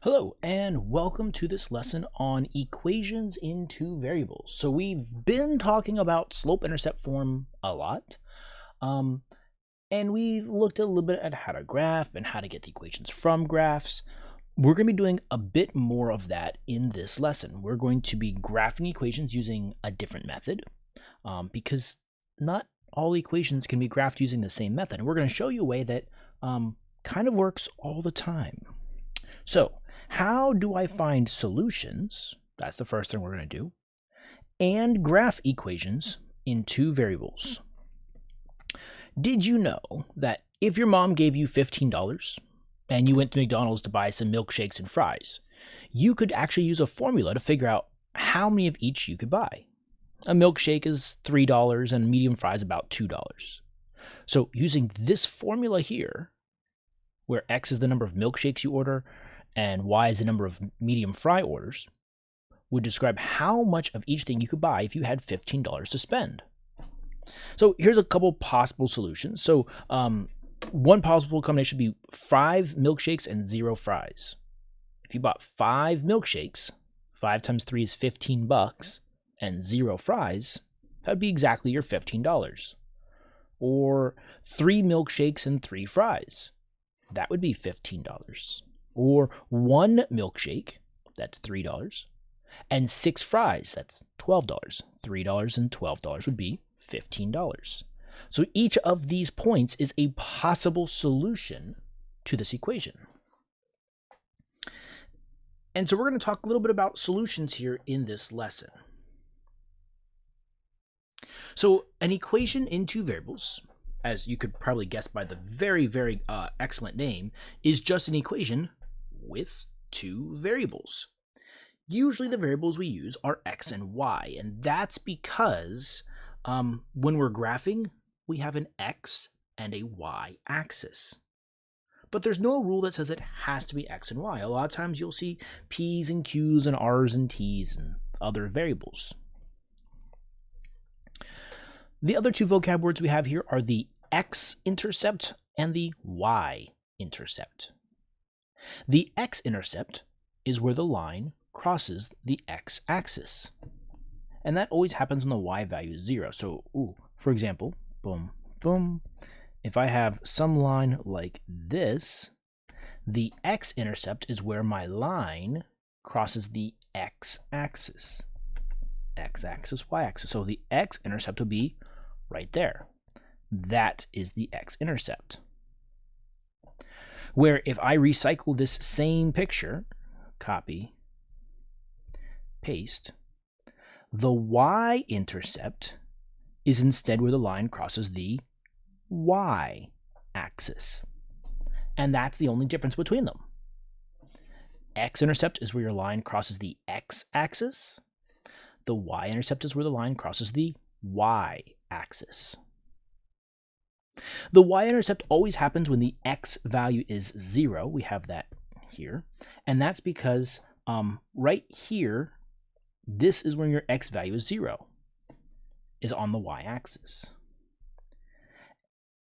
Hello, and welcome to this lesson on equations in two variables. So we've been talking about slope-intercept form a lot, and we looked a little bit at how to graph and how to get the equations from graphs. We're going to be doing a bit more of that in this lesson. We're going to be graphing equations using a different method, because not all equations can be graphed using the same method. And we're going to show you a way that kind of works all the time. So, how do I find solutions? That's the first thing we're going to do. And graph equations in two variables. Did you know that if your mom gave you $15 and you went to McDonald's to buy some milkshakes and fries, you could actually use a formula to figure out how many of each you could buy? A milkshake is $3 and medium fries about $2. So using this formula here, where X is the number of milkshakes you order and Y is the number of medium fry orders, would describe how much of each thing you could buy if you had $15 to spend. So here's a couple possible solutions. So one possible combination would be 5 milkshakes and 0 fries. If you bought 5 milkshakes, 5 times 3 is $15, and 0 fries, that would be exactly your $15. Or 3 milkshakes and 3 fries. That would be $15. Or 1 milkshake, that's $3, and 6 fries, that's $12. $3 and $12 would be $15. So each of these points is a possible solution to this equation. And so we're going to talk a little bit about solutions here in this lesson. So an equation in two variables, as you could probably guess by the very excellent name, is just an equation with two variables. Usually the variables we use are x and y, and that's because when we're graphing, we have an x and a y axis. But there's no rule that says it has to be x and y. A lot of times you'll see p's and q's and r's and t's and other variables. The other two vocab words we have here are the x-intercept and the y-intercept. The x-intercept is where the line crosses the x-axis. And that always happens when the y value is 0. So, for example, boom, boom. If I have some line like this, the x-intercept is where my line crosses the x-axis. X-axis, y-axis. So the x-intercept will be right there. That is the x-intercept. Where if I recycle this same picture, copy, paste, the y-intercept is instead where the line crosses the y-axis. And that's the only difference between them. X-intercept is where your line crosses the x-axis. The y-intercept is where the line crosses the y-axis. The y-intercept always happens when the x value is 0. We have that here. And that's because right here, this is when your x value is 0, is on the y-axis.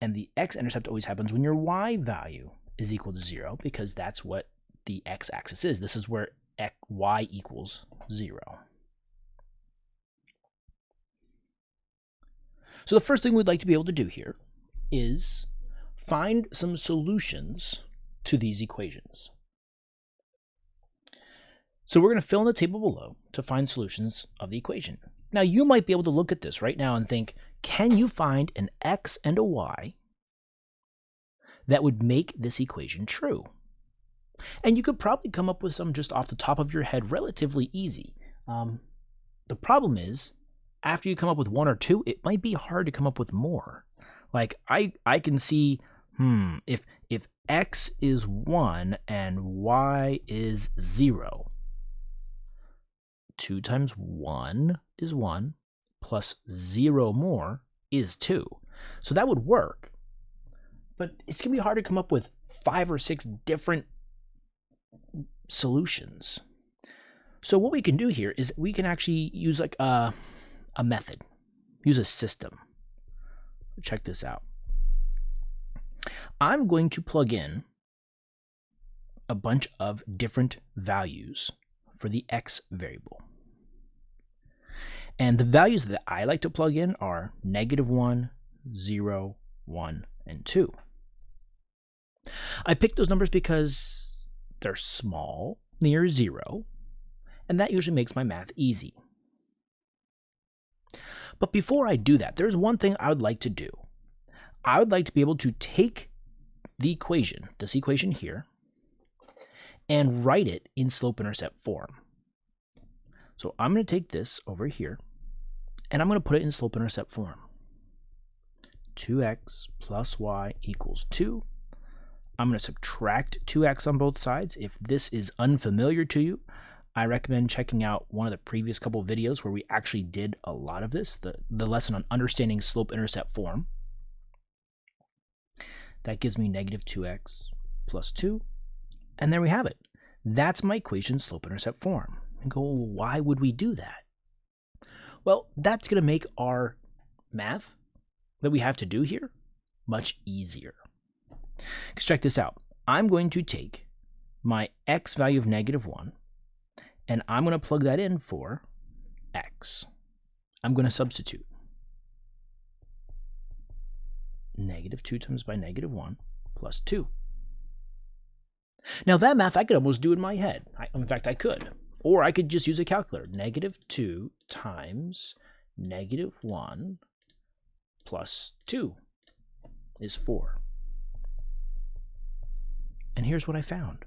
And the x-intercept always happens when your y value is equal to 0, because that's what the x-axis is. This is where y equals 0. So the first thing we'd like to be able to do here is find some solutions to these equations. So we're going to fill in the table below to find solutions of the equation. Now you might be able to look at this right now and think, can you find an x and a y that would make this equation true? And you could probably come up with some just off the top of your head relatively easy. The problem is, after you come up with one or two, it might be hard to come up with more. Like I can see, if x is 1 and y is 0, 2 times 1 is 1, plus 0 more is 2. So that would work. But it's going to be hard to come up with 5 or 6 different solutions. So what we can do here is we can actually use like a method, use a system. Check this out. I'm going to plug in a bunch of different values for the x variable. And the values that I like to plug in are -1, 0, 1, and 2. I picked those numbers because they're small, near 0, and that usually makes my math easy. But before I do that, there's one thing I would like to do. I would like to be able to take the equation, this equation here, and write it in slope-intercept form. So I'm going to take this over here, and I'm going to put it in slope-intercept form. 2x plus y equals 2. I'm going to subtract 2x on both sides. If this is unfamiliar to you, I recommend checking out one of the previous couple videos where we actually did a lot of this, the lesson on understanding slope-intercept form. That gives me -2x plus 2. And there we have it. That's my equation slope-intercept form. And go, why would we do that? Well, that's going to make our math that we have to do here much easier. Because check this out. I'm going to take my x value of -1, and I'm going to plug that in for x. I'm going to substitute. -2 times by -1 plus 2. Now that math I could almost do in my head. In fact, I could. Or I could just use a calculator. -2 times -1 plus 2 is 4. And here's what I found.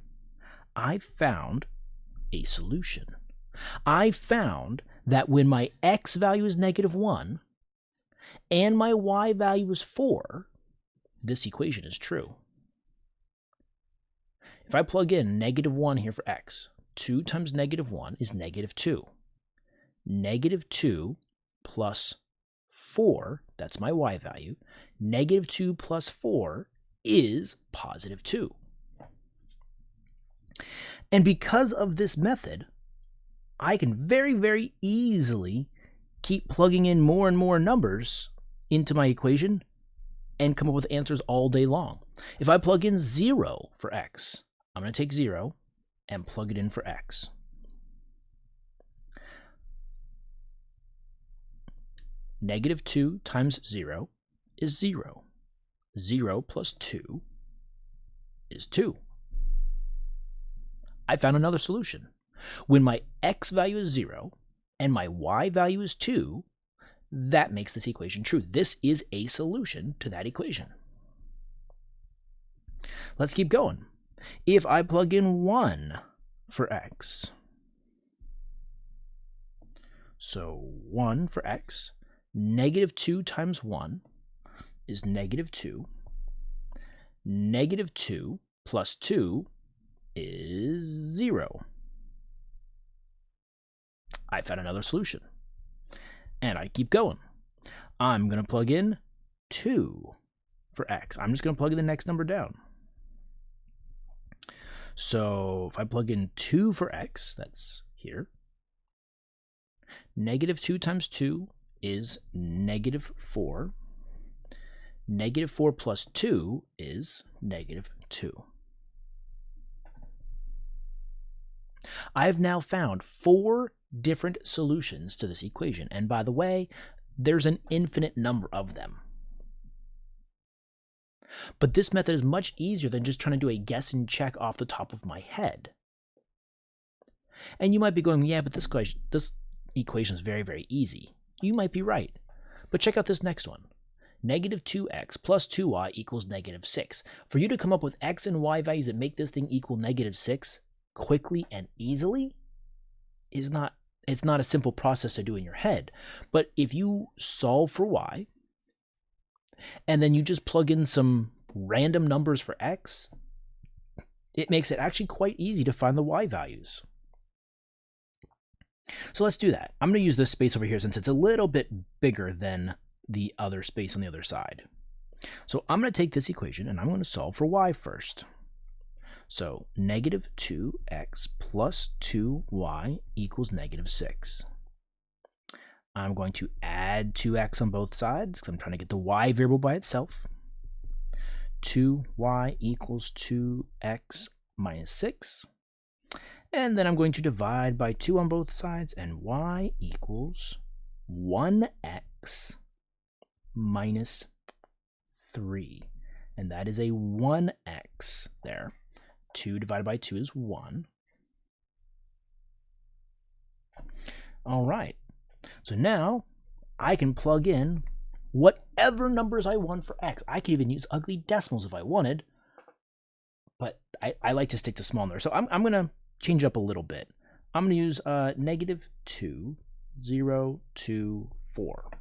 I found a solution. I found that when my x value is -1 and my y value is 4, this equation is true. If I plug in -1 here for x, 2 times -1 is -2. -2 plus 4, that's my y value, -2 plus 4 is +2. And because of this method, I can very, very easily keep plugging in more and more numbers into my equation and come up with answers all day long. If I plug in 0 for x, I'm going to take 0 and plug it in for x. -2 times 0 is 0. 0 plus 2 is 2. I found another solution. When my x value is 0 and my y value is 2, that makes this equation true. This is a solution to that equation. Let's keep going. If I plug in 1 for x, so 1 for x, -2 times 1 is -2. -2 plus 2 is 0. I found another solution. And I keep going. I'm going to plug in 2 for x. I'm just going to plug in the next number down. So if I plug in 2 for x, that's here. -2 times 2 is -4. -4 plus 2 is -2. I've now found 4 different solutions to this equation. And by the way, there's an infinite number of them. But this method is much easier than just trying to do a guess and check off the top of my head. And you might be going, yeah, but this equation is very, very easy. You might be right. But check out this next one. -2x plus 2y equals -6. For you to come up with x and y values that make this thing equal -6 quickly and easily it's not a simple process to do in your head. But if you solve for y, and then you just plug in some random numbers for x, it makes it actually quite easy to find the y values. So let's do that. I'm going to use this space over here since it's a little bit bigger than the other space on the other side. So I'm going to take this equation and I'm going to solve for y first. So -2x plus 2y equals -6. I'm going to add 2x on both sides because I'm trying to get the y variable by itself. 2y equals 2x minus 6. And then I'm going to divide by 2 on both sides, and y equals 1x minus 3. And that is a 1x there. 2 divided by 2 is 1. All right. So now I can plug in whatever numbers I want for x. I could even use ugly decimals if I wanted, but I like to stick to small numbers. So I'm going to change it up a little bit. I'm going to use negative 2, 0, 2, 4.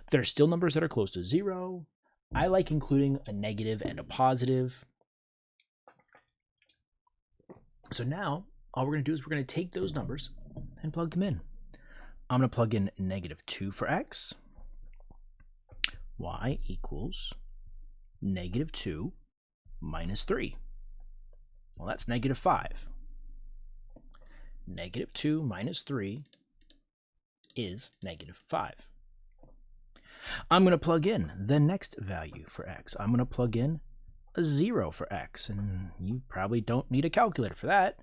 There are still numbers that are close to 0. I like including a negative and a positive. So now all we're going to do is we're going to take those numbers and plug them in. I'm going to plug in negative 2 for x. Y equals negative 2 minus 3. Well, that's negative 5. Negative 2 minus 3 is negative 5. I'm going to plug in the next value for x. I'm going to plug in a 0 for x, and you probably don't need a calculator for that.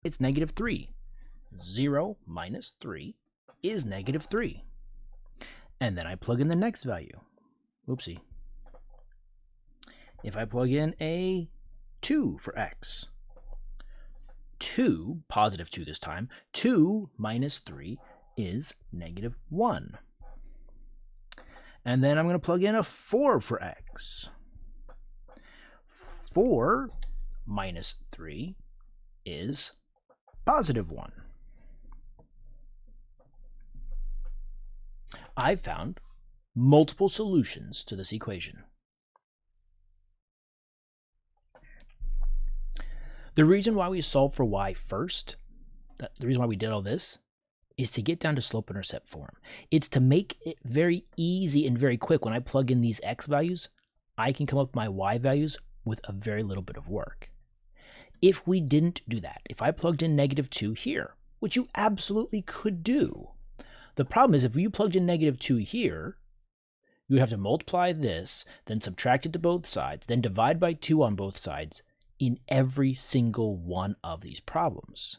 It's negative 3. 0 minus 3 is negative 3. And then I plug in the next value. Oopsie. If I plug in a 2 for x, 2, positive 2 this time, 2 minus 3 is negative 1. And then I'm going to plug in a 4 for x. 4 minus 3 is positive 1. I've found multiple solutions to this equation. The reason why we solve for y first, the reason why we did all this, is to get down to slope-intercept form. It's to make it very easy and very quick. When I plug in these x values, I can come up with my y values with a very little bit of work. If we didn't do that, if I plugged in negative 2 here, which you absolutely could do, the problem is if you plugged in negative 2 here, you would have to multiply this, then subtract it to both sides, then divide by 2 on both sides in every single one of these problems.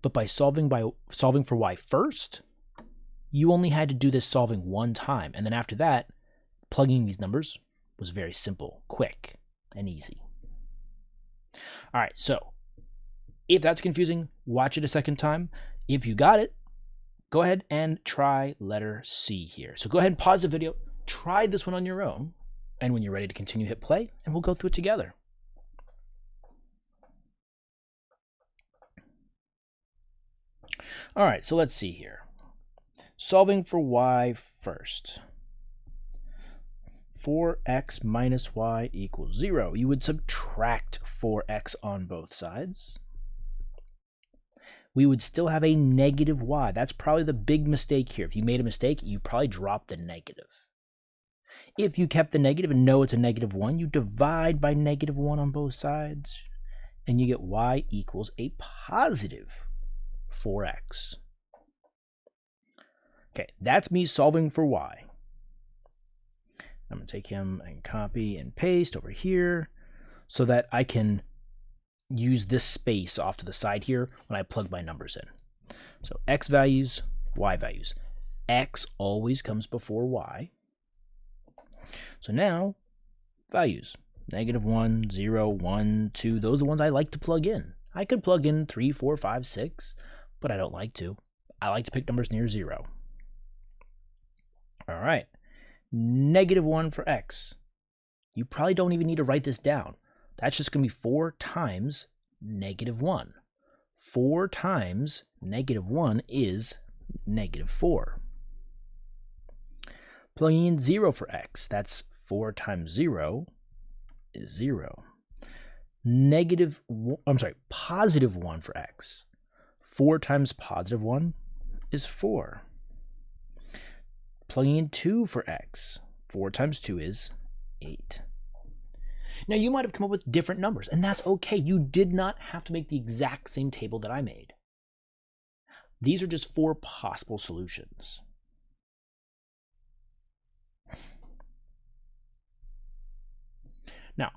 But by solving for y first, you only had to do this solving one time, and then after that, plugging these numbers was very simple, quick, and easy. All right, so if that's confusing, watch it a second time. If you got it, go ahead and try letter C here. So go ahead and pause the video, try this one on your own, and when you're ready to continue, hit play, and we'll go through it together. All right, so let's see here. Solving for y first. 4x minus y equals 0. You would subtract 4x on both sides. We would still have a negative y. That's probably the big mistake here. If you made a mistake, you probably dropped the negative. If you kept the negative and know it's a negative 1, you divide by negative 1 on both sides, and you get y equals a positive 4x. Okay, that's me solving for y. I'm going to take him and copy and paste over here so that I can use this space off to the side here when I plug my numbers in. So x values, y values. X always comes before y. So now, values. Negative 1, 0, 1, 2. Those are the ones I like to plug in. I could plug in 3, 4, 5, 6, but I don't like to. I like to pick numbers near 0. All right. Negative 1 for x. You probably don't even need to write this down. That's just going to be 4 times negative 1. 4 times negative 1 is negative 4. Plugging in 0 for x. That's 4 times 0 is 0. Positive 1 for x. 4 times positive 1 is 4. Plugging in 2 for x. 4 times 2 is 8. Now you might have come up with different numbers, and that's okay. You did not have to make the exact same table that I made. These are just 4 possible solutions. Now,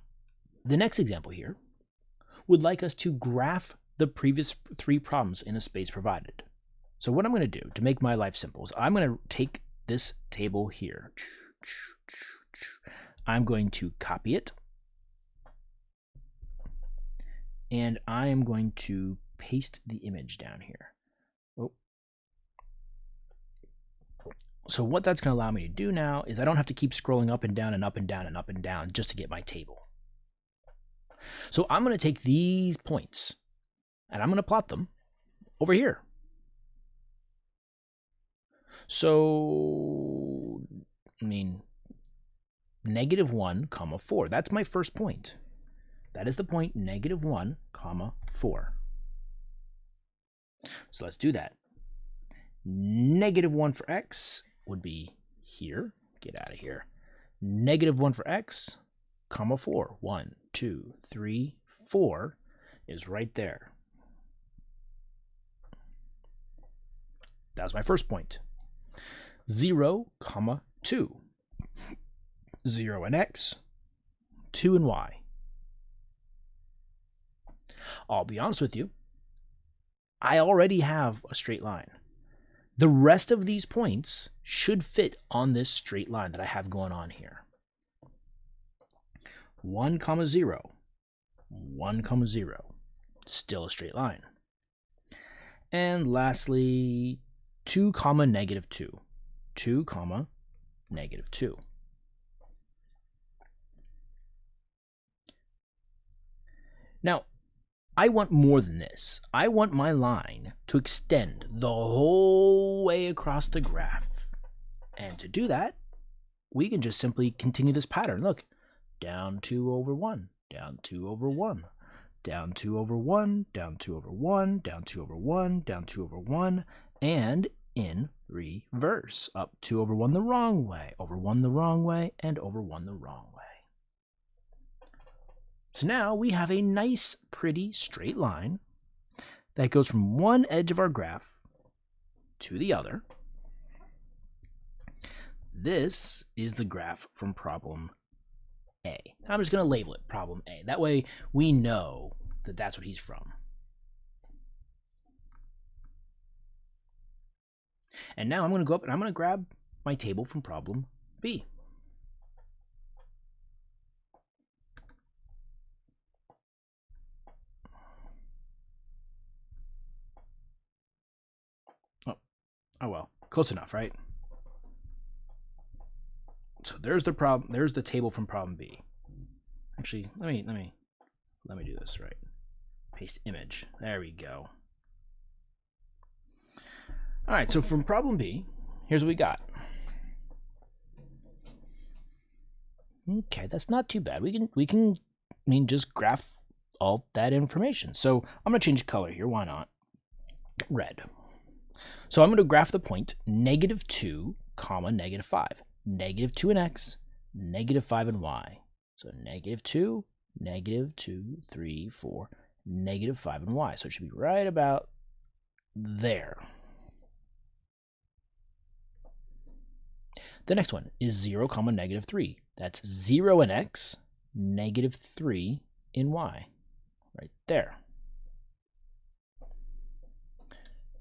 The next example here would like us to graph the previous 3 problems in a space provided. So what I'm going to do to make my life simple is I'm going to take this table here. I'm going to copy it. And I am going to paste the image down here. Oh. So what that's going to allow me to do now is I don't have to keep scrolling up and down and up and down and up and down just to get my table. So I'm going to take these points and I'm going to plot them over here. So, I mean, -1, 4. That's my first point. That is the point -1, 4. So let's do that. -1 for x would be here. Get out of here. -1 for x, 4. 1, 2, 3, 4 is right there. That was my first point. 0, 2. 0 in x, 2 in y. I'll be honest with you, I already have a straight line. The rest of these points should fit on this straight line that I have going on here. 1, 0, 1, 0, still a straight line. And lastly, 2, -2, 2, -2. Now, I want more than this. I want my line to extend the whole way across the graph. And to do that, we can just simply continue this pattern. Look, down 2 over 1, down 2 over 1, down 2 over 1, down 2 over 1, down 2 over 1, down 2 over 1, and in reverse. Up 2 over 1 the wrong way, over 1 the wrong way, and over 1 the wrong way. So now we have a nice, pretty straight line that goes from one edge of our graph to the other. This is the graph from problem A. I'm just going to label it problem A. That way we know that that's what he's from. And now I'm going to go up and I'm going to grab my table from problem B. Oh well, close enough, right? So there's the problem. There's the table from problem B. Actually, let me do this right. Paste image. There we go. All right. So from problem B, here's what we got. Okay, that's not too bad. We can just graph all that information. So I'm gonna change color here. Why not? Red. So I'm going to graph the point -2, -5. -2 in x, -5 in y. So -2, -2, 3, 4, -5 in y. So it should be right about there. The next one is 0, -3. That's 0 in x, -3 in y. Right there.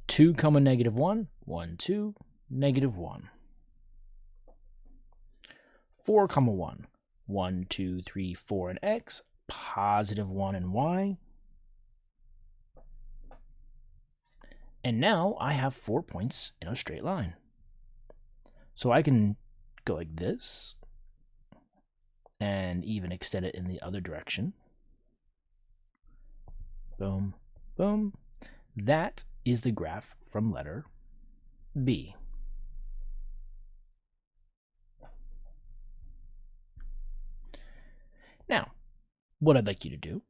2, -1, 1, 2, -1. 4, 1, 1, 2, 3, 4 in x, +1 in y. And now I have 4 points in a straight line. So I can go like this and even extend it in the other direction. Boom, boom. That is the graph from letter B. Now, what I'd like you to do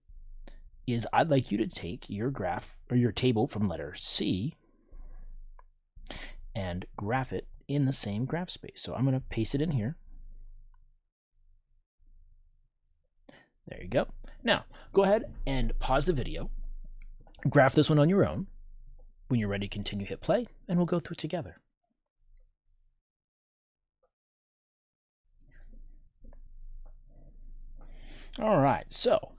is I'd like you to take your graph or your table from letter C and graph it in the same graph space. So I'm going to paste it in here. There you go. Now, go ahead and pause the video. Graph this one on your own. When you're ready to continue, hit play, and we'll go through it together. All right, so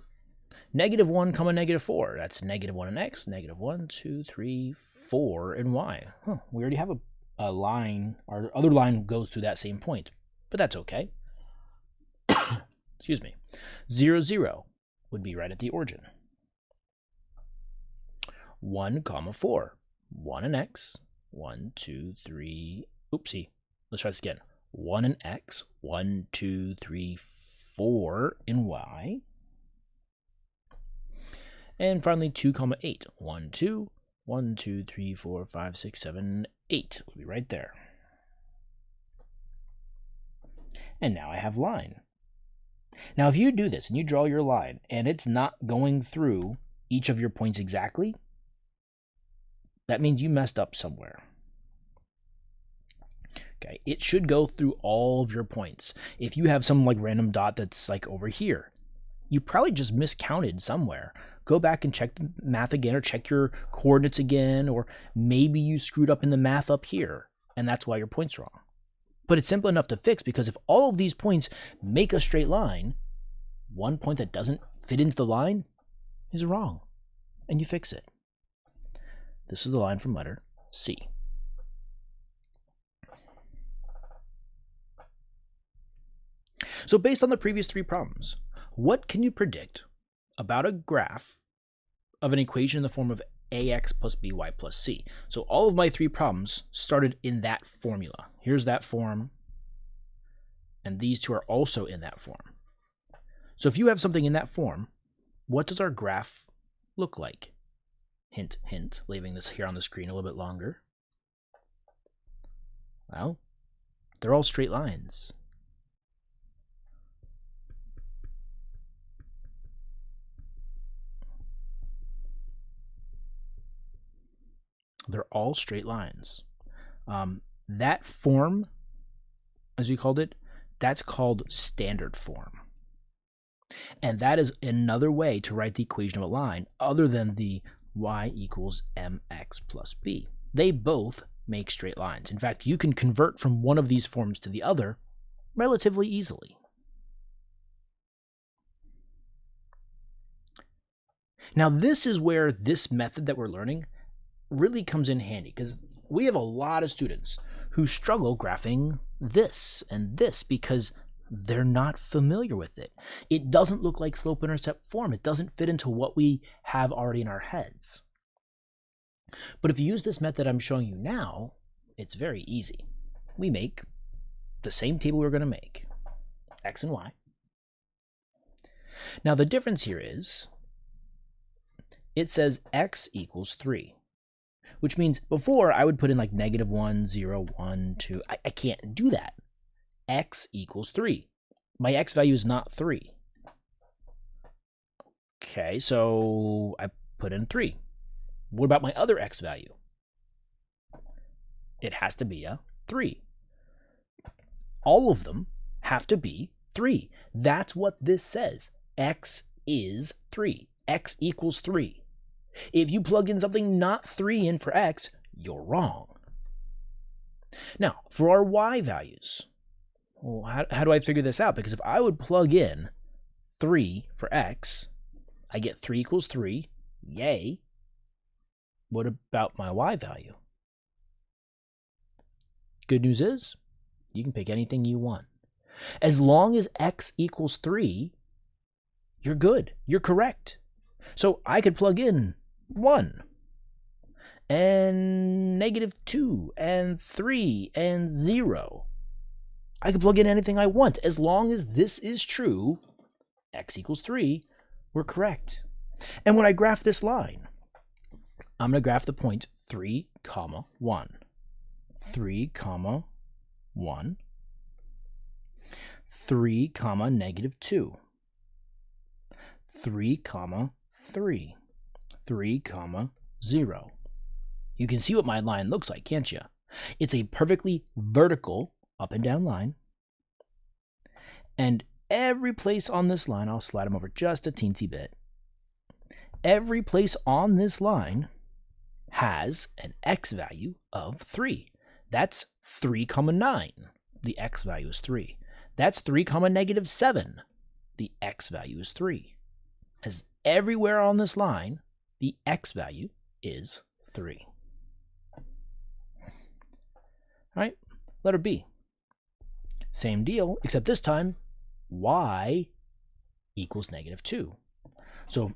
-1, -4. That's -1 in x, -1, 2, 3, 4 in y. Huh, we already have a line. Our other line goes through that same point, but that's okay. Excuse me. 0, 0 would be right at the origin. 1, 4. 1 in x. 1, 2, 3. Oopsie. Let's try this again. 1 in x. 1, 2, 3, 4 in y. And finally 2, 8. 1, 2. 1, 2, 3, 4, 5, 6, 7, 8 will be right there. And now I have line. Now if you do this and you draw your line and it's not going through each of your points exactly, that means you messed up somewhere. Okay, it should go through all of your points. If you have some like random dot that's like over here, you probably just miscounted somewhere. Go back and check the math again, or check your coordinates again, or maybe you screwed up in the math up here, and that's why your point's wrong. But it's simple enough to fix, because if all of these points make a straight line, one point that doesn't fit into the line is wrong, and you fix it. This is the line from letter C. So based on the previous 3 problems, what can you predict about a graph of an equation in the form of ax plus by plus c? So all of my 3 problems started in that formula. Here's that form, and these 2 are also in that form. So if you have something in that form, what does our graph look like? Hint, hint, leaving this here on the screen a little bit longer. Well, they're all straight lines. They're all straight lines. That form, as we called it, that's called standard form. And that is another way to write the equation of a line other than the y equals mx plus b. They both make straight lines. In fact, you can convert from one of these forms to the other relatively easily. Now, this is where this method that we're learning really comes in handy, because we have a lot of students who struggle graphing this and this because they're not familiar with it. It doesn't look like slope-intercept form. It doesn't fit into what we have already in our heads. But if you use this method I'm showing you now, it's very easy. We make the same table we're going to make, x and y. Now the difference here is it says x equals 3. Which means before I would put in like -1, 0, 1, 2. I can't do that. X equals 3. My x value is not 3. Okay, so I put in 3. What about my other x value? It has to be a 3. All of them have to be 3. That's what this says. X is 3. X equals 3. If you plug in something not 3 in for x, you're wrong. Now, for our y values, well, how do I figure this out? Because if I would plug in 3 for x, I get 3 equals 3. Yay. What about my y value? Good news is, you can pick anything you want. As long as x equals 3, you're good. You're correct. So I could plug in 1 and -2 and 3 and 0. I can plug in anything I want. As long as this is true, x equals 3, we're correct. And when I graph this line, I'm going to graph the point 3, 1, 3, 1, 3, -2, 3, 3, 3, 0. You can see what my line looks like, can't you? It's a perfectly vertical up and down line. And every place on this line, I'll slide them over just a teensy bit. Every place on this line has an x value of 3. That's 3, 9. The x value is 3. That's 3, -7. the x value is 3. As everywhere on this line, the x value is 3. All right, letter B. Same deal, except this time, y equals -2. So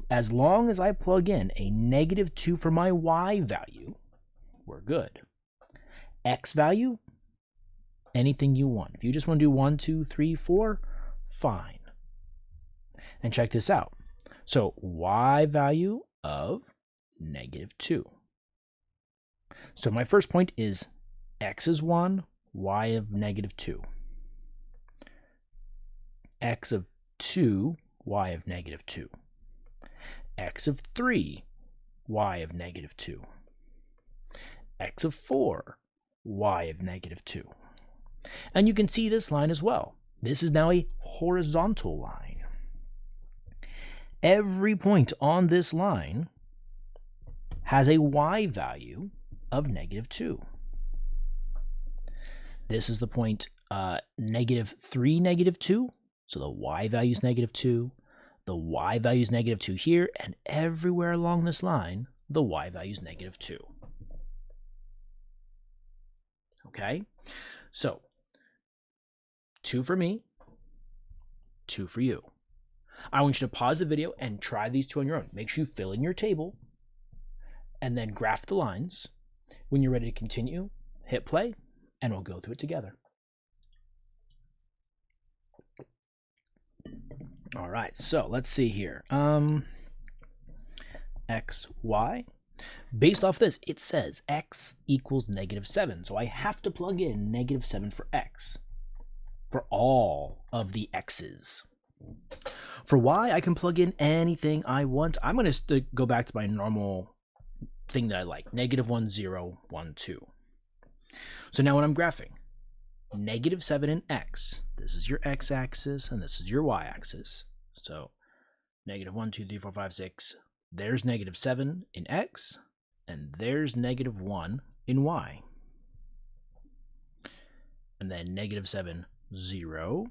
as long as I plug in a -2 for my y value, we're good. X value, anything you want. If you just want to do 1, 2, 3, 4, fine. And check this out. So y value of -2. So my first point is x is 1, y of -2. X of 2, y of -2. X of 3, y of -2. X of 4, y of -2. And you can see this line as well. This is now a horizontal line. Every point on this line has a y value of -2. This is the point -3, -2. So the y value is -2. The y value is -2 here, and everywhere along this line, the y value is -2. Okay? So 2 for me, 2 for you. I want you to pause the video and try these two on your own. Make sure you fill in your table and then graph the lines. When you're ready to continue, hit play and we'll go through it together. All right, so let's see here. X, Y. Based off this, it says x equals -7. So I have to plug in -7 for x, for all of the x's. For y, I can plug in anything I want. I'm going to go back to my normal thing that I like, -1, 0, 1, 2. So now when I'm graphing, -7 in x, this is your x-axis and this is your y-axis. So -1, 2, 3, 4, 5, 6, there's -7 in x, and there's -1 in y. And then -7, 0,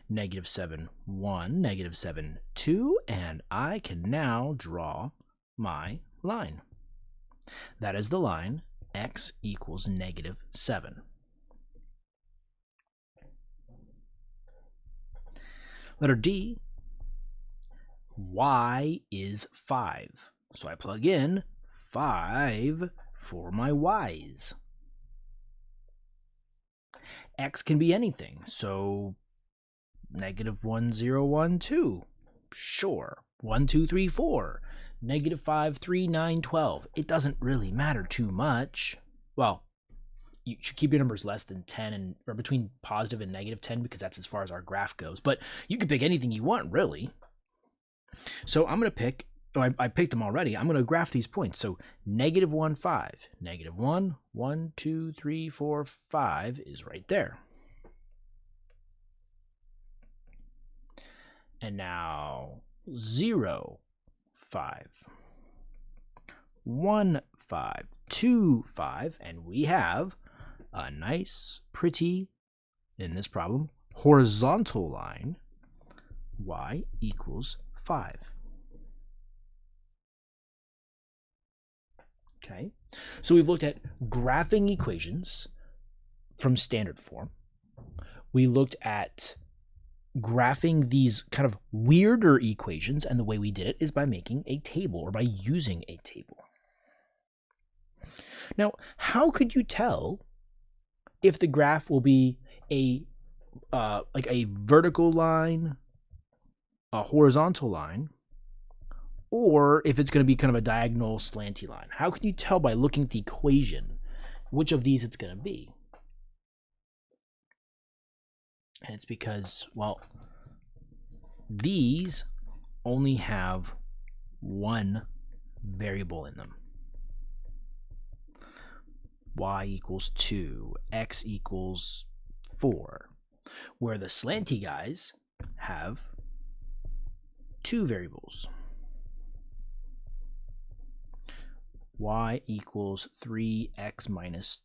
-7, 1, -7, 2, and I can now draw my line. That is the line x equals -7. Letter D, y is 5. So I plug in 5 for my y's. X can be anything, so -1, 0, 1, 2. Sure. 1, 2, 3, 4. -5, 3, 9, 12. It doesn't really matter too much. Well, you should keep your numbers less than 10 or between positive and -10 because that's as far as our graph goes. But you can pick anything you want, really. So I'm going to pick, I picked them already. I'm going to graph these points. So -1, 5. -1, 1, 2, 3, 4, 5 is right there. And now 0, 5. 1, 5, 2, 5, and we have a nice, pretty, in this problem, horizontal line, y equals 5. Okay, so we've looked at graphing equations from standard form. We looked at graphing these kind of weirder equations, and the way we did it is by making a table or by using a table. Now, how could you tell if the graph will be like a vertical line, a horizontal line, or if it's going to be kind of a diagonal slanty line? How can you tell by looking at the equation which of these it's going to be? And it's because, well, these only have one variable in them. Y equals 2, x equals 4, where the slanty guys have two variables. Y equals 3x minus,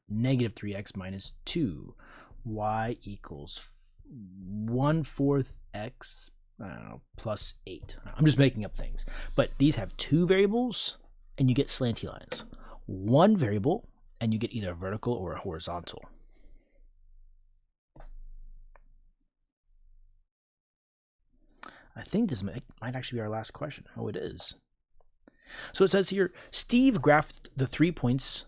negative 3x minus 2. Y equals 1/4 x, I don't know, plus 8. I'm just making up things. But these have 2 variables, and you get slanty lines. 1 variable, and you get either a vertical or a horizontal. I think this might actually be our last question. Oh, it is. So it says here, Steve graphed the 3 points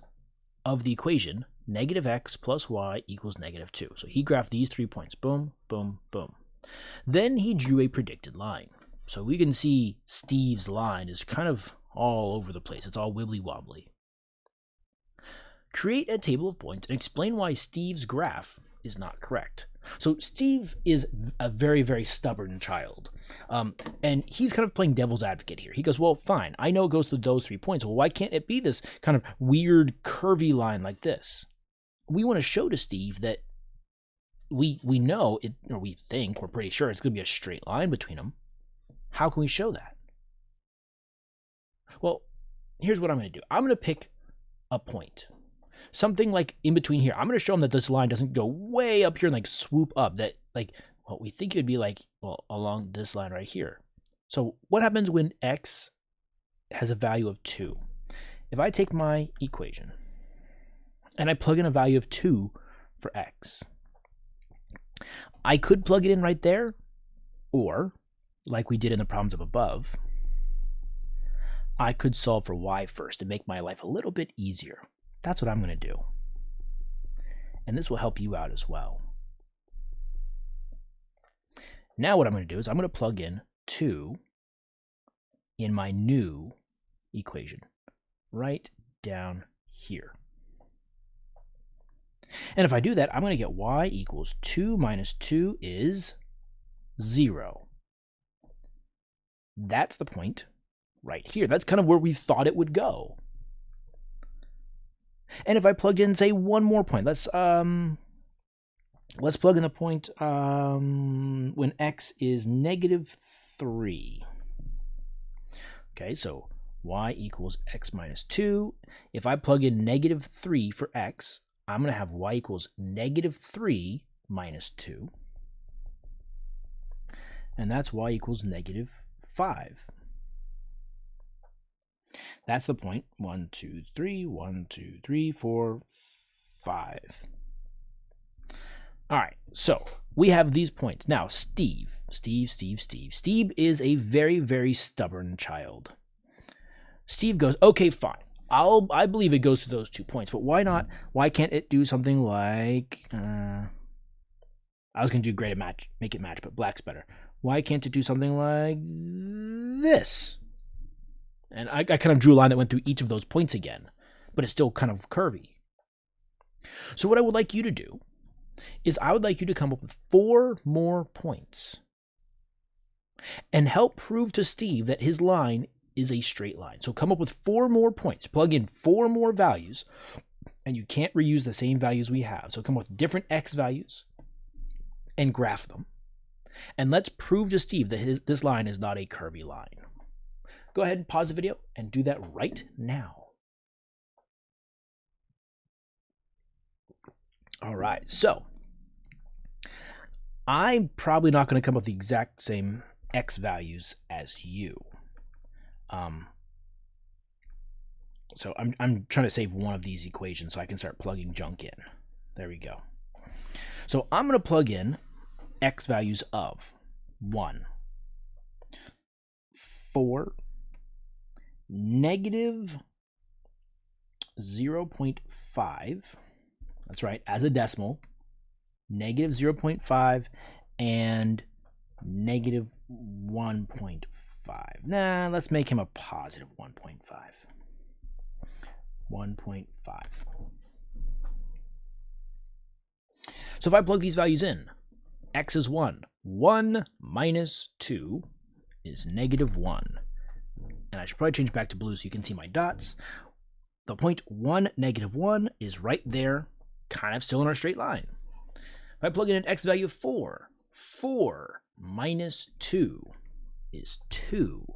of the equation, -x plus y equals -2. So he graphed these 3 points. Boom, boom, boom. Then he drew a predicted line. So we can see Steve's line is kind of all over the place. It's all wibbly-wobbly. Create a table of points and explain why Steve's graph is not correct. So Steve is a very, very stubborn child. And he's kind of playing devil's advocate here. He goes, well, fine, I know it goes through those 3 points. Well, why can't it be this kind of weird curvy line like this? We want to show to Steve that we know, it, or we think, we're pretty sure it's going to be a straight line between them. How can we show that? Well, here's what I'm going to do. I'm going to pick a point. Something like in between here. I'm going to show him that this line doesn't go way up here and like swoop up. That like what we think it would be like, well, along this line right here. So what happens when x has a value of 2? If I take my equation and I plug in a value of 2 for x, I could plug it in right there, or like we did in the problems up above, I could solve for y first and make my life a little bit easier. That's what I'm going to do. And this will help you out as well. Now what I'm going to do is I'm going to plug in 2 in my new equation right down here. And if I do that, I'm going to get y equals 2 minus 2 is 0. That's the point right here. That's kind of where we thought it would go. And if I plugged in, say, one more point, let's plug in the point when x is -3. Okay, so y equals x minus 2. If I plug in -3 for x, I'm going to have y equals -3 minus 2. And that's y equals -5. That's the point. 1, 2, 3, 1, 2, 3, 4, 5. All right, so we have these points. Now, Steve is a very, very stubborn child. Steve goes, okay, fine. I believe it goes to those 2 points, but why not? Why can't it do something like, I was going to do gray to match, make it match, but black's better. Why can't it do something like this? And I kind of drew a line that went through each of those points again, but it's still kind of curvy. So what I would like you to do is I would like you to come up with 4 more points and help prove to Steve that his line is a straight line. So come up with 4 more points, plug in 4 more values, and you can't reuse the same values we have. So come up with different x values and graph them. And let's prove to Steve that this line is not a curvy line. Go ahead and pause the video and do that right now. All right, so I'm probably not going to come up with the exact same x values as you. So I'm trying to save one of these equations so I can start plugging junk in. There we go. So I'm going to plug in x values of 1, 4, -0.5, that's right, as a decimal, -0.5, and -1.5. Nah, let's make him a positive 1.5. 1.5. So if I plug these values in, x is 1. 1 minus 2 is -1. And I should probably change back to blue so you can see my dots. The point 1, -1 is right there, kind of still in our straight line. If I plug in an x value of 4, 4 minus 2 is 2.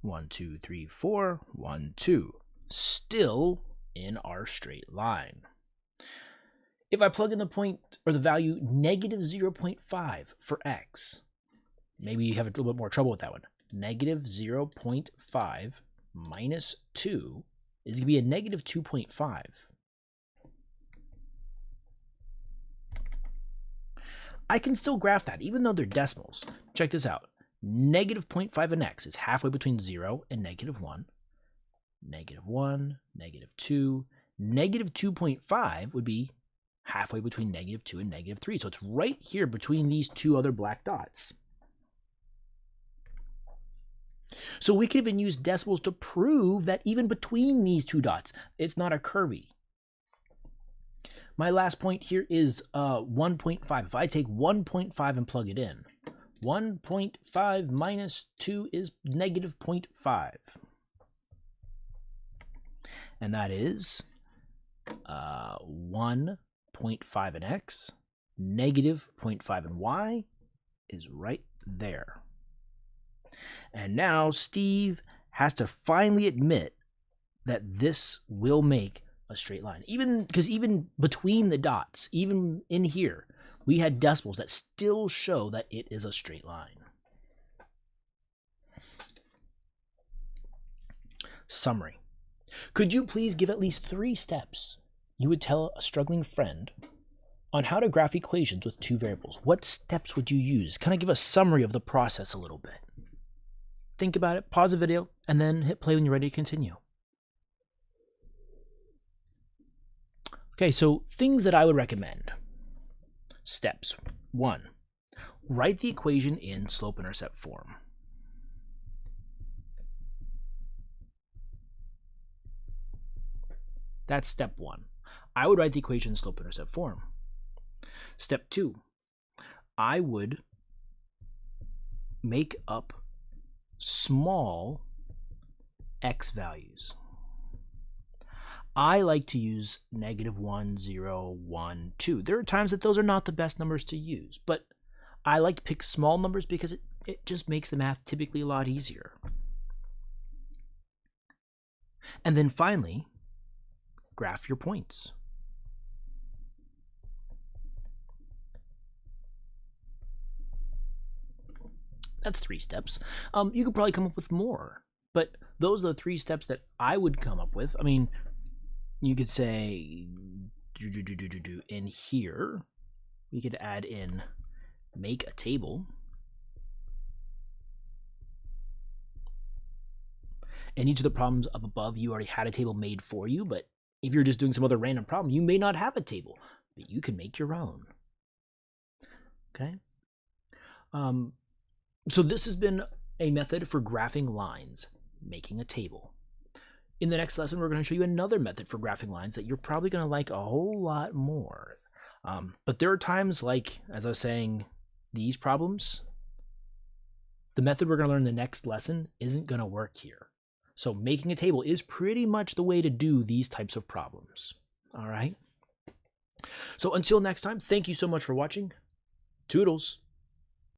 1, 2, 3, 4, 1, 2. Still in our straight line. If I plug in the point or the value negative 0.5 for x, maybe you have a little bit more trouble with that one. Negative 0.5 minus 2 is going to be a negative 2.5. I can still graph that, even though they're decimals. Check this out. Negative 0.5 in x is halfway between 0 and negative 1. Negative 1, negative 2. Negative 2.5 would be halfway between negative 2 and negative 3. So it's right here between these two other black dots. So we could even use decimals to prove that even between these two dots, it's not a curvy. My last point here is 1.5. If I take 1.5 and plug it in, 1.5 minus 2 is negative 0.5. And that is 1.5 in x, negative 0.5 in y is right there. And now Steve has to finally admit that this will make a straight line. Because even between the dots, even in here, we had decimals that still show that it is a straight line. Summary. Could you please give at least 3 steps you would tell a struggling friend on how to graph equations with 2 variables? What steps would you use? Kind of give a summary of the process a little bit. Think about it, pause the video, and then hit play when you're ready to continue. Okay, so things that I would recommend. Steps. 1. Write the equation in slope-intercept form. That's step 1. I would write the equation in slope-intercept form. Step 2. I would make up small x values. I like to use negative 1, 0, 1, 2. There are times that those are not the best numbers to use, but I like to pick small numbers because it just makes the math typically a lot easier. And then finally, graph your points. That's 3 steps. You could probably come up with more, but those are the 3 steps that I would come up with. I mean, you could say in here, we could add in make a table. And each of the problems up above, you already had a table made for you, but if you're just doing some other random problem, you may not have a table, but you can make your own. Okay? So this has been a method for graphing lines, making a table. In the next lesson, we're going to show you another method for graphing lines that you're probably going to like a whole lot more. But there are times like, as I was saying, these problems, the method we're going to learn in the next lesson isn't going to work here. So making a table is pretty much the way to do these types of problems. All right? So until next time, thank you so much for watching. Toodles.